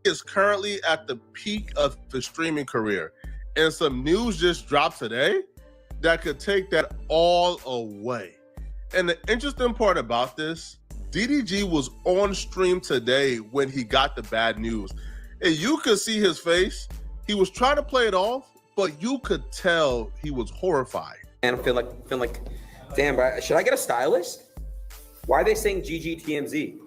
is currently at the peak of his streaming career. And some news just dropped today that could take that all away. And the interesting part about this, DDG was on stream today when he got the bad news. And you could see his face. He was trying to play it off, but you could tell he was horrified. And I feel like, damn, bro, should I get a stylist? Why are they saying GGTMZ?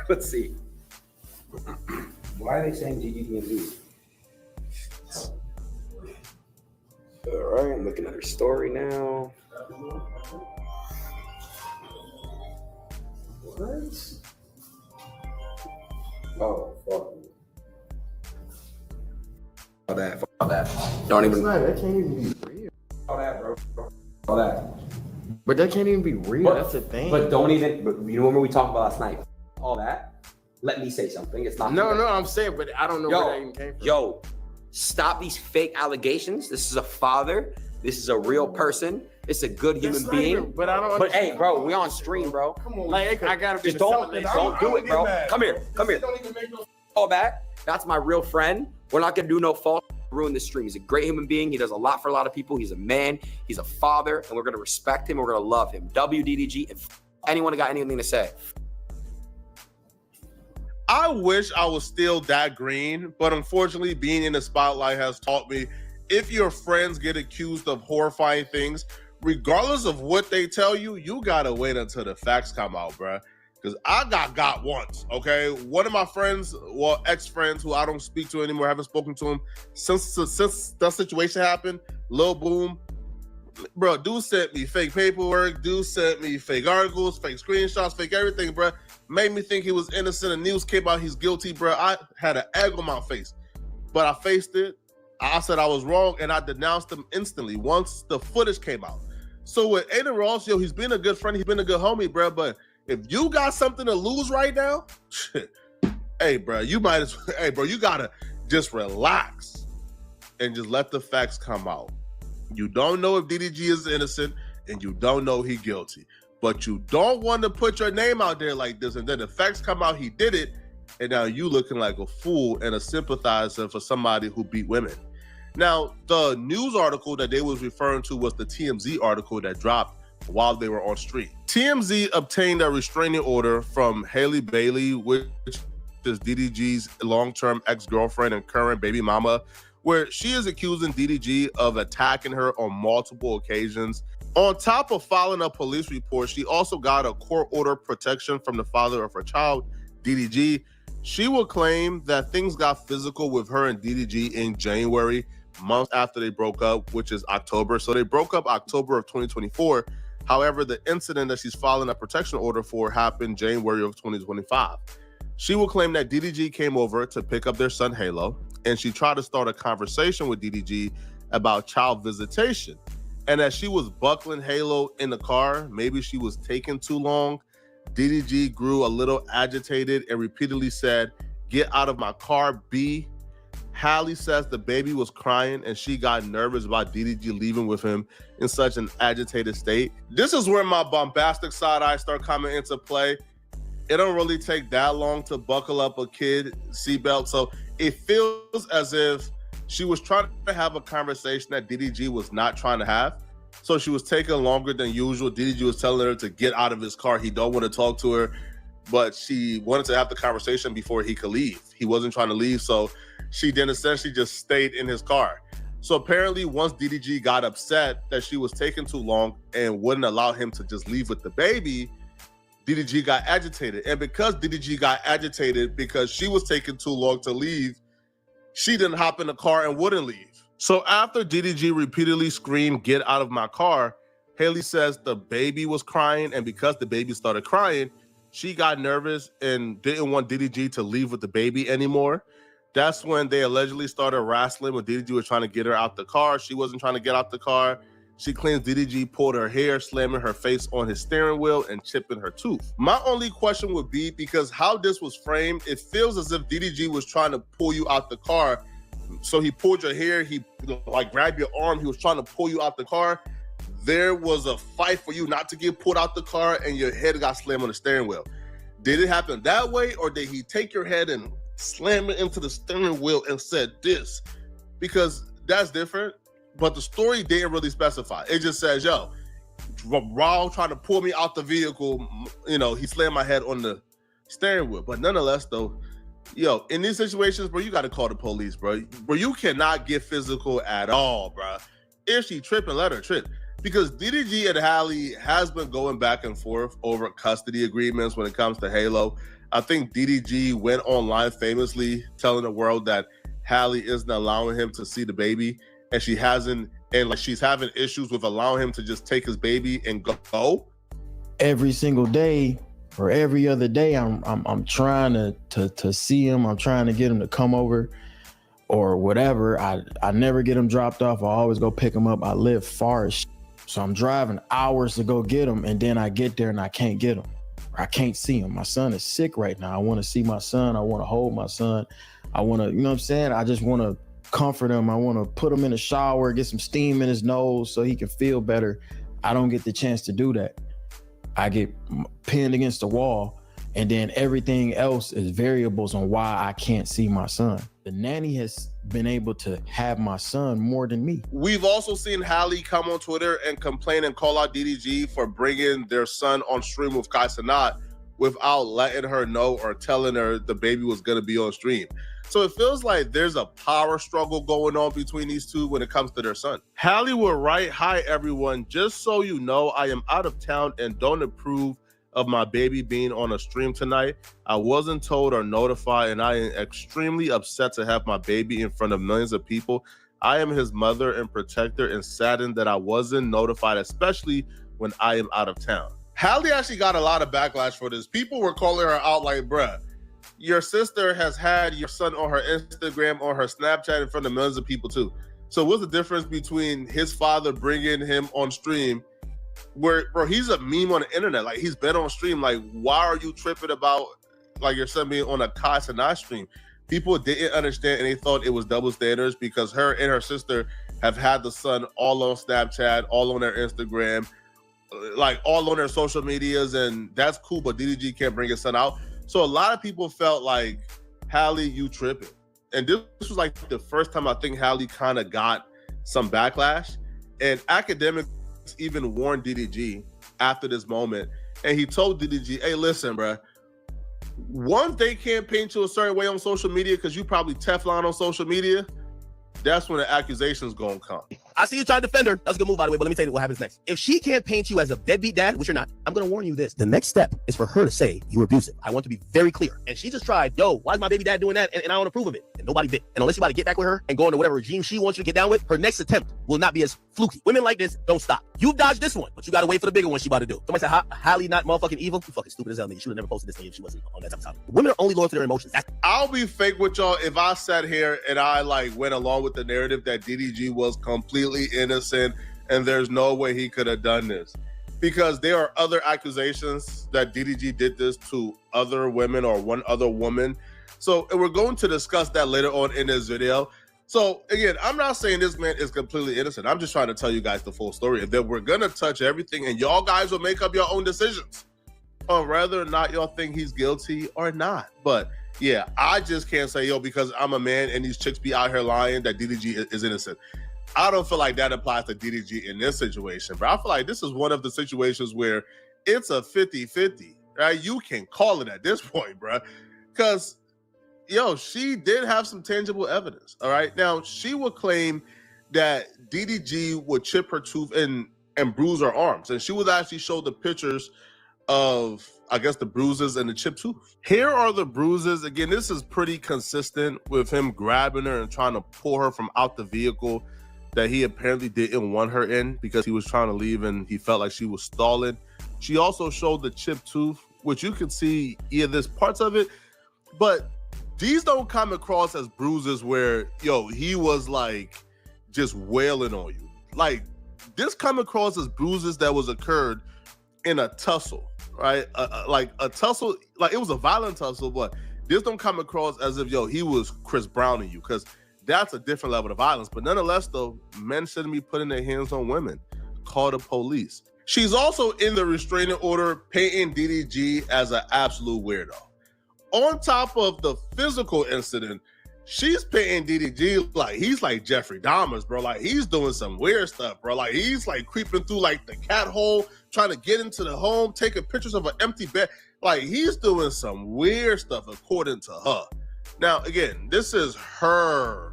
Let's see. Why are they saying GGTMZ? All right, I'm looking at her story now. What? Oh, fuck. All that. Don't even. That can't even be real. All that, bro. All that. But that can't even be real. That's the thing. But don't even. But you remember we talked about last night? All that. Let me say something. It's not. No, I'm saying, but I don't know where that even came from. Yo, stop these fake allegations. This is a father. This is a real person. It's a good human being. Even, but I don't. But hey, bro, we on stream, bro. Come on, like I gotta just don't do it, bro. Come here. All that. That's my real friend. We're not gonna do no fault. Ruin this stream. He's a great human being. He does a lot for a lot of people. He's a man. He's a father, and we're gonna respect him. We're gonna love him. WDDG. If anyone got anything to say. I wish I was still that green, but unfortunately, being in the spotlight has taught me if your friends get accused of horrifying things, regardless of what they tell you, you gotta wait until the facts come out, bruh. Because I got once, okay? One of my friends, well, ex-friends who I don't speak to anymore, haven't spoken to him since that situation happened, Lil Boom, bro, dude sent me fake paperwork, dude sent me fake articles, fake screenshots, fake everything, bro. Made me think he was innocent. And news came out he's guilty, bro. I had an egg on my face, but I faced it. I said I was wrong, and I denounced him instantly once the footage came out. So with Aiden Ross, yo, he's been a good friend. He's been a good homie, bro. But if you got something to lose right now, hey, bro, you might as well, hey, bro, you gotta just relax and just let the facts come out. You don't know if DDG is innocent, and you don't know he guilty. But you don't want to put your name out there like this, and then the facts come out he did it, and now you looking like a fool and a sympathizer for somebody who beat women. Now, the news article that they was referring to was the TMZ article that dropped while they were on stream. TMZ obtained a restraining order from Haley Bailey, which is DDG's long-term ex-girlfriend and current baby mama, where she is accusing DDG of attacking her on multiple occasions. On top of filing a police report, she also got a court order protection from the father of her child, DDG. She will claim that things got physical with her and DDG in January, months after they broke up, which is October. So they broke up October of 2024. However, the incident that she's filing a protection order for happened January of 2025. She will claim that DDG came over to pick up their son, Halo, and she tried to start a conversation with DDG about child visitation. And as she was buckling Halo in the car, maybe she was taking too long, DDG grew a little agitated and repeatedly said, "Get out of my car, B." Hallie says the baby was crying and she got nervous about DDG leaving with him in such an agitated state. This is where my bombastic side eye start coming into play. It don't really take that long to buckle up a kid seatbelt. So it feels as if she was trying to have a conversation that DDG was not trying to have. So she was taking longer than usual. DDG was telling her to get out of his car. He don't want to talk to her, but she wanted to have the conversation before he could leave. He wasn't trying to leave, so she then essentially just stayed in his car. So apparently once DDG got upset that she was taking too long and wouldn't allow him to just leave with the baby, DDG got agitated. And because DDG got agitated because she was taking too long to leave, she didn't hop in the car and wouldn't leave. So after DDG repeatedly screamed, "Get out of my car," Haley says the baby was crying, and because the baby started crying, she got nervous and didn't want DDG to leave with the baby anymore. That's when they allegedly started wrestling when DDG was trying to get her out the car. She wasn't trying to get out the car. She claims DDG pulled her hair, slamming her face on his steering wheel and chipping her tooth. My only question would be, because how this was framed, it feels as if DDG was trying to pull you out the car. So he pulled your hair, he like grabbed your arm, he was trying to pull you out the car. There was a fight for you not to get pulled out the car and your head got slammed on the steering wheel. Did it happen that way, or did he take your head and slam it into the steering wheel and said this? Because that's different, but the story didn't really specify. It just says, yo, while trying to pull me out the vehicle, you know, he slammed my head on the steering wheel. But nonetheless, though, yo, in these situations, bro, you got to call the police, bro. Bro, you cannot get physical at all, bro. If she tripping, let her trip. Because DDG and Halle has been going back and forth over custody agreements when it comes to Halo. I think DDG went online famously telling the world that Halle isn't allowing him to see the baby, and she hasn't, and like she's having issues with allowing him to just take his baby and go. Every single day or every other day, I'm trying to see him. I'm trying to get him to come over or whatever. I never get him dropped off. I always go pick him up. I live far as shit. So I'm driving hours to go get him, and then I get there and I can't get him. I can't see him. My son is sick right now. I want to see my son. I want to hold my son. I want to, you know what I'm saying? I just want to comfort him. I want to put him in the shower, get some steam in his nose so he can feel better. I don't get the chance to do that. I get pinned against the wall, and then everything else is variables on why I can't see my son. The nanny has been able to have my son more than me. We've also seen Halle come on Twitter and complain and call out DDG for bringing their son on stream with Kai Cenat without letting her know or telling her the baby was going to be on stream. So it feels like there's a power struggle going on between these two when it comes to their son. Halle will write, "Hi everyone, just so you know, I am out of town and don't approve of my baby being on a stream tonight. I wasn't told or notified, and I am extremely upset to have my baby in front of millions of people. I am his mother and protector and saddened that I wasn't notified, especially when I am out of town." Halle actually got a lot of backlash for this. People were calling her out like, bruh, your sister has had your son on her Instagram or her Snapchat in front of millions of people too. So what's the difference between his father bringing him on stream where, bro, he's a meme on the internet. Like, he's been on stream. Like, why are you tripping about, like, your son being on a Kai Cenat stream? People didn't understand, and they thought it was double standards because her and her sister have had the son all on Snapchat, all on their Instagram, like, all on their social medias, and that's cool, but DDG can't bring his son out. So a lot of people felt like, Halle, you tripping. And this was, like, the first time I think Halle kind of got some backlash. And academics even warned DDG after this moment, and he told DDG, hey, listen, bro, once they can't paint you a certain way on social media because you probably Teflon on social media, that's when the accusation's gonna come. I see you trying to defend her. That's a good move, by the way, but let me tell you what happens next. If she can't paint you as a deadbeat dad, which you're not, I'm gonna warn you this. The next step is for her to say you were abusive. I want to be very clear. And she just tried, yo, why is my baby dad doing that? And I don't approve of it. And nobody did. And unless you about to get back with her and go into whatever regime she wants you to get down with, her next attempt will not be as fluky. Women like this don't stop. You've dodged this one, but you gotta wait for the bigger one she about to do. Somebody said, Halle not motherfucking evil? You fucking stupid as hell, nigga. She would have never posted this thing if she wasn't on that type of topic. Women are only loyal to their emotions. I'll be fake with y'all if I sat here and I, like, went along with the narrative that DDG was completely innocent and there's no way he could have done this. Because there are other accusations that DDG did this to other women or one other woman. So, and we're going to discuss that later on in this video. So again, I'm not saying this man is completely innocent. I'm just trying to tell you guys the full story. And then we're gonna touch everything and y'all guys will make up your own decisions on whether or not y'all think he's guilty or not. But yeah, I just can't say, yo, because I'm a man and these chicks be out here lying that DDG is innocent. I don't feel like that applies to DDG in this situation, but I feel like this is one of the situations where it's a 50-50, right? You can call it at this point, bro. Because, yo, she did have some tangible evidence, all right? Now, she would claim that DDG would chip her tooth and bruise her arms, and she would actually show the pictures of, I guess, the bruises and the chipped tooth. Here are the bruises. Again, this is pretty consistent with him grabbing her and trying to pull her from out the vehicle that he apparently didn't want her in because he was trying to leave and he felt like she was stalling. She also showed the chipped tooth, which you can see, yeah, there's parts of it, but these don't come across as bruises where, yo, he was like just wailing on you. Like, this come across as bruises that was occurred in a tussle, right? Like a tussle, like it was a violent tussle, but this don't come across as if, yo, he was Chris Browning you, because that's a different level of violence. But nonetheless, though, men shouldn't be putting their hands on women. Call the police. She's also in the restraining order painting DDG as an absolute weirdo. On top of the physical incident, she's painting DDG like he's like Jeffrey Dahmer's, bro. Like he's doing some weird stuff, bro. Like he's like creeping through like the cat hole, trying to get into the home, taking pictures of an empty bed. Like he's doing some weird stuff according to her. Now, again, this is her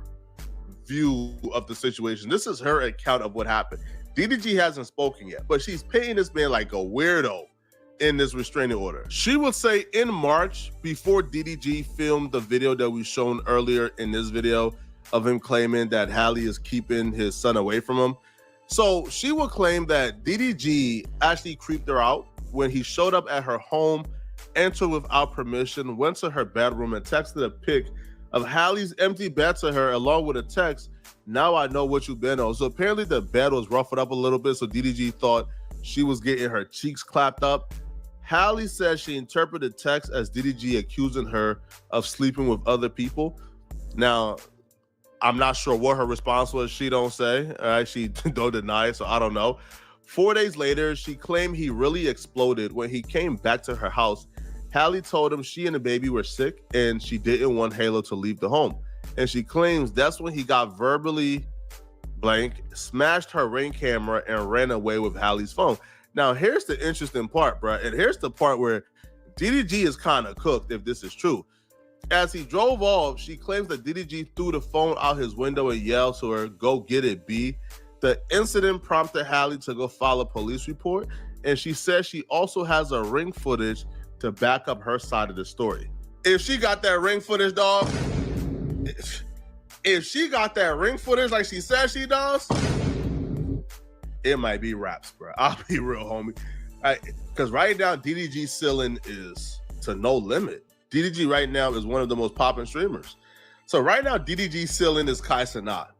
view of the situation. This is her account of what happened. DDG hasn't spoken yet, but she's painting this man like a weirdo in this restraining order. She would say in March, before DDG filmed the video that we shown earlier in this video of him claiming that Halle is keeping his son away from him. So she would claim that DDG actually creeped her out when he showed up at her home, entered without permission, went to her bedroom and texted a pic of Halle's empty bed to her along with a text, "Now I know what you've been on." So apparently the bed was ruffled up a little bit, so DDG thought she was getting her cheeks clapped up. Halle says she interpreted the text as DDG accusing her of sleeping with other people. Now, I'm not sure what her response was. She don't say. She don't deny it, so I don't know. 4 days later, she claimed he really exploded when he came back to her house. Halle told him she and the baby were sick and she didn't want Halo to leave the home. And she claims that's when he got verbally blank, smashed her Ring camera, and ran away with Halle's phone. Now, here's the interesting part, bro. And here's the part where DDG is kind of cooked if this is true. As he drove off, she claims that DDG threw the phone out his window and yelled to her, "Go get it, B." The incident prompted Halle to go file a police report. And she says she also has a Ring footage to back up her side of the story. If she got that Ring footage, dog, if she got that Ring footage like she says she does, it might be raps, bro. I'll be real, homie. Because right now, DDG ceiling is to no limit. DDG right now is one of the most popular streamers. So right now, DDG ceiling is Kai Cenat.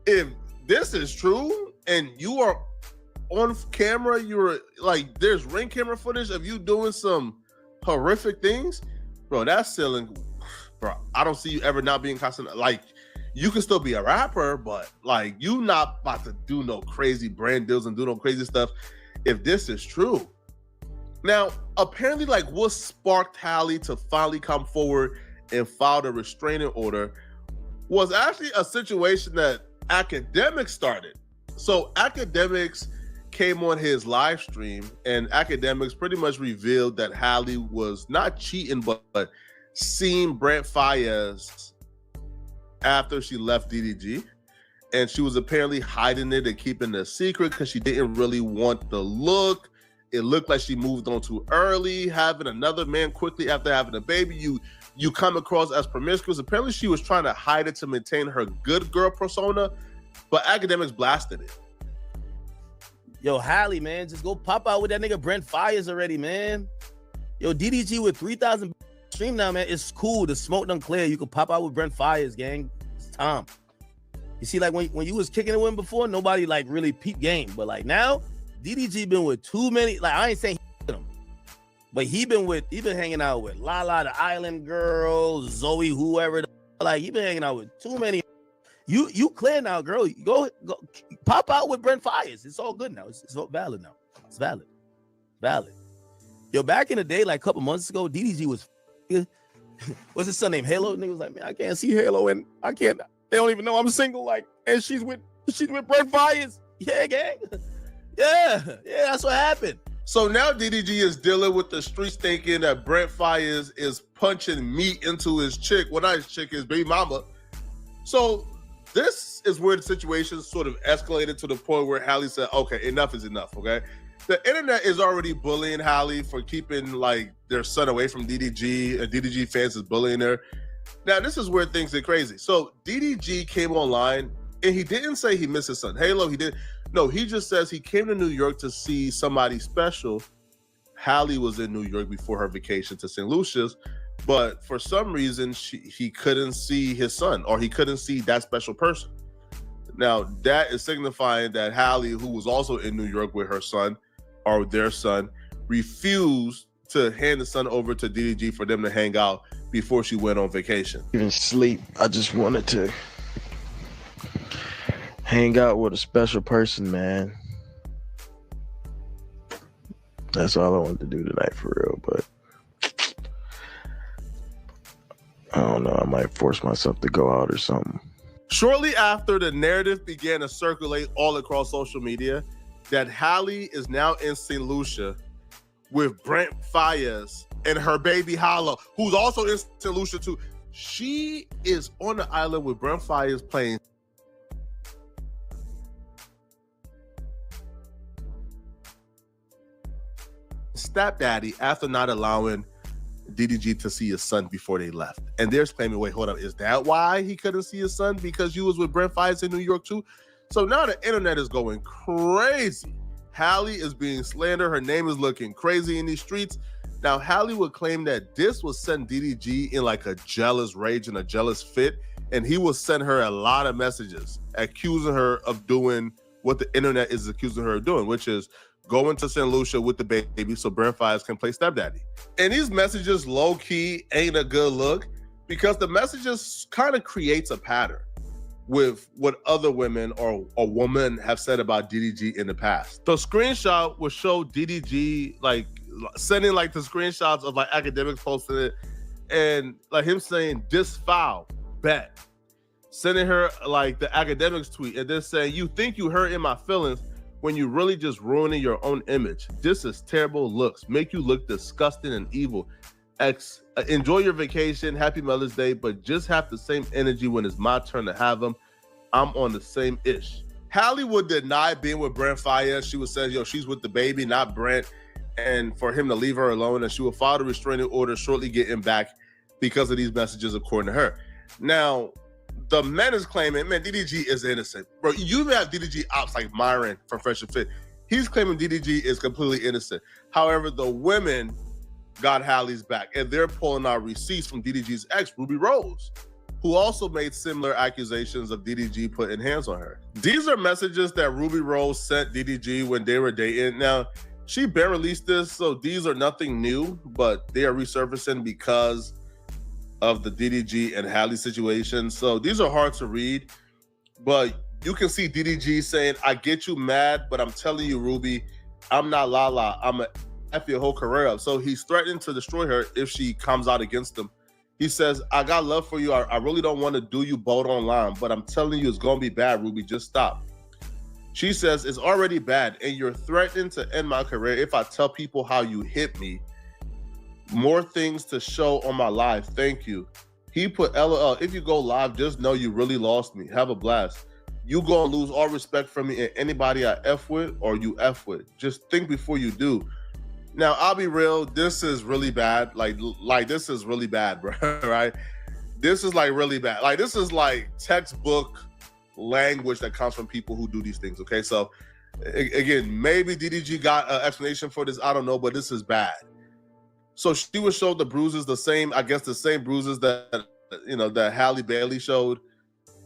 If this is true and you are on camera, you're like, there's Ring camera footage of you doing some horrific things, bro, that's ceiling, bro. I don't see you ever not being constant. Like, you can still be a rapper, but like, you not about to do no crazy brand deals and do no crazy stuff if this is true. Now, apparently, like, what sparked Halle to finally come forward and file the restraining order was actually a situation that Academics started. So Academics came on his live stream, and Academics pretty much revealed that Halle was not cheating, but seeing Brent Faiyaz after she left DDG. And she was apparently hiding it and keeping it a secret because she didn't really want the look. It looked like she moved on too early, having another man quickly after having a baby. You come across as promiscuous. Apparently she was trying to hide it to maintain her good girl persona, but Academics blasted it. Yo, Halle, man, just go pop out with that nigga Brent Faiyaz already, man. Yo, DDG with 3,000 stream now, man. It's cool. The smoke done clear. You can pop out with Brent Faiyaz, gang. It's time. You see, like when you was kicking it with him before, nobody like really peep game. But like now, DDG been with too many. Like I ain't saying he with him, but he been hanging out with Lala, the Island Girl, Zoe, whoever. Like he been hanging out with too many. You clear now, girl. Go pop out with Brent Faiyaz. It's all good now. It's valid now. It's valid. Yo, back in the day, like a couple months ago, DDG was what's his son named Halo? Nigga was like, man, I can't see Halo and I can't. They don't even know I'm single. Like, and she's with Brent Faiyaz. Yeah, gang. Yeah, that's what happened. So now DDG is dealing with the streets thinking that Brent Faiyaz is punching meat into his chick. Well, not his chick, his baby mama. So this is where the situation sort of escalated to the point where Halle said, okay, enough is enough, okay? The internet is already bullying Halle for keeping like their son away from DDG, and DDG fans is bullying her. Now, this is where things get crazy. So DDG came online and he didn't say he missed his son Halo. He didn't. No, he just says he came to New York to see somebody special. Halle was in New York before her vacation to St. Lucia's, but for some reason, he couldn't see his son, or he couldn't see that special person. Now, that is signifying that Halle, who was also in New York with her son, or their son, refused to hand the son over to DDG for them to hang out before she went on vacation. Even sleep, I just wanted to hang out with a special person, man. That's all I wanted to do tonight for real, but I don't know. I might force myself to go out or something. Shortly after, the narrative began to circulate all across social media that Halle is now in St. Lucia with Brent Faiyaz and her baby Hala, who's also in St. Lucia too. She is on the island with Brent Faiyaz playing stepdaddy after not allowing DDG to see his son before they left. And they're claiming, wait, hold up, is that why he couldn't see his son? Because you was with Brent Faiyaz in New York too? So now the internet is going crazy. Halle is being slandered. Her name is looking crazy in these streets. Now, Halle would claim that this was sent DDG in like a jealous rage and a jealous fit. And he will send her a lot of messages accusing her of doing what the internet is accusing her of doing, which is going to St. Lucia with the baby so Brent Faiyaz can play stepdaddy. And these messages low-key ain't a good look because the messages kind of creates a pattern with what other women or a woman have said about DDG in the past. The screenshot will show DDG like sending like the screenshots of like academics posting it and like him saying this foul, bet. Sending her like the academics tweet and then saying, you think you hurt in my feelings when you really just ruining your own image. This is terrible looks, make you look disgusting and evil. Enjoy your vacation, happy Mother's Day, but just have the same energy when it's my turn to have them. I'm on the same ish. Halle would deny being with Brent Faiyaz. She would say, yo, she's with the baby, not Brent, and for him to leave her alone, and she would file a restraining order shortly getting back because of these messages, according to her. Now, the men is claiming, man, DDG is innocent. Bro, you have DDG ops like Myron from Fresh and Fit. He's claiming DDG is completely innocent. However, the women got Halle's back, and they're pulling out receipts from DDG's ex, Ruby Rose, who also made similar accusations of DDG putting hands on her. These are messages that Ruby Rose sent DDG when they were dating. Now, she barely released this, so these are nothing new, but they are resurfacing because of the DDG and Halle situation. So these are hard to read, but you can see DDG saying, I get you mad, but I'm telling you, Ruby, I'm not Lala. I'm a F your whole career up. So he's threatening to destroy her if she comes out against him. He says, I got love for you. I really don't want to do you both online, but I'm telling you, it's going to be bad, Ruby. Just stop. She says, it's already bad, and you're threatening to end my career if I tell people how you hit me. More things to show on my live. Thank you. He put LOL. If you go live, just know you really lost me. Have a blast. You gonna lose all respect from me and anybody I F with or you F with. Just think before you do. Now, I'll be real. This is really bad. Like this is really bad, bro. Right? This is like really bad. Like this is like textbook language that comes from people who do these things. Okay, so again, maybe DDG got an explanation for this. I don't know, but this is bad. So she would show the bruises, the same bruises that that Halle Bailey showed,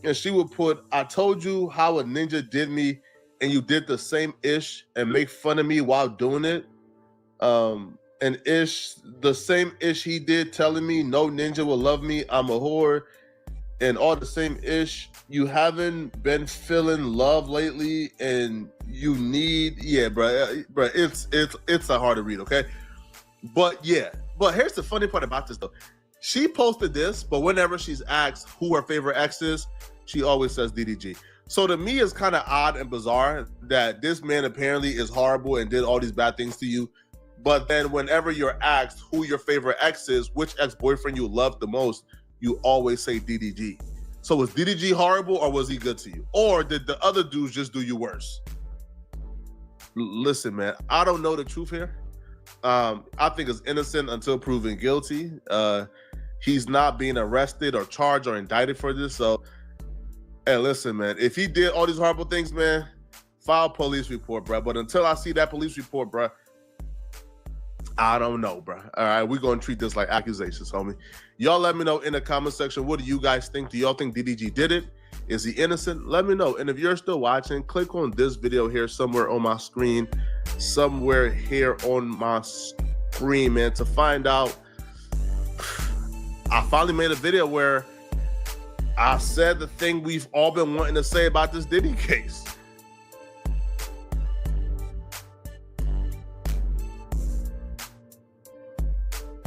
and she would put, "I told you how a ninja did me, and you did the same ish and make fun of me while doing it." And ish, the same ish he did, telling me no ninja will love me, I'm a whore, and all the same ish. You haven't been feeling love lately, and you need, bro. It's a hard to read, okay? But here's the funny part about this though. She posted this, but whenever she's asked who her favorite ex is, she always says DDG. So to me, it's kind of odd and bizarre that this man apparently is horrible and did all these bad things to you. But then whenever you're asked who your favorite ex is, which ex-boyfriend you love the most, you always say DDG. So was DDG horrible or was he good to you? Or did the other dudes just do you worse? Listen, man, I don't know the truth here. I think it's innocent until proven guilty. He's not being arrested or charged or indicted for this. So, hey, listen, man, if he did all these horrible things, man, file police report, bro. But until I see that police report, bro, I don't know, bro. All right, we're going to treat this like accusations, homie. Y'all let me know in the comment section, what do you guys think? Do y'all think DDG did it? Is he innocent? Let me know. And if you're still watching, click on this video here somewhere on my screen, man, to find out. I finally made a video where I said the thing we've all been wanting to say about this Diddy case.